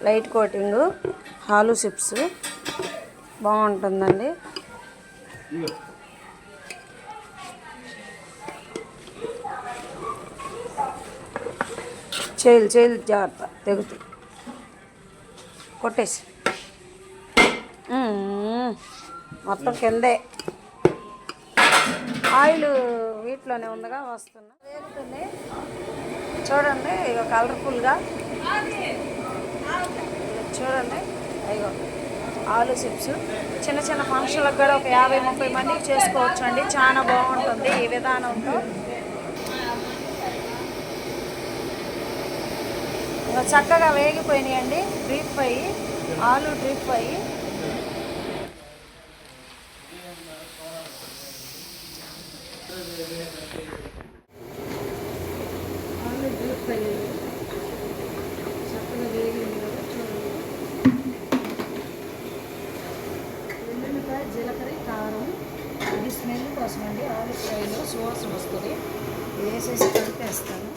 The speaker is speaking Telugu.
లైట్ కోటింగ్ ఆలు చిప్స్ బాగుంటుందండి. చేలు జాగ్రత్త తెగుతుంది, కొట్టేసి మొత్తం కిందే. ఆయిల్ వీటిలోనే ఉందిగా, వస్తున్నా వేగుతుంది చూడండి. ఇక కలర్ఫుల్గా చూడండి. అయ్యో ఆలు చిప్స్ చిన్న చిన్న ఫంక్షన్లకు కూడా ఒక 50-30 మందికి చేసుకోవచ్చు అండి. చాలా బాగుంటుంది ఈ విధానంతో. చక్కగా వేగిపోయినాయండి. డీప్ ఫ్రై, ఆలు డీప్ ఫ్రై. ఆలు డీప్ ఫ్రై చక్కగా వేగింది కదా చూడండి. ఉల్లిపాయ, జీలకర్ర, కారం, ఇది స్మెల్ కోసం అండి. ఆలు ఫ్రైలో సువాసన వస్తుంది. వేసేసి కలిపేస్తాను.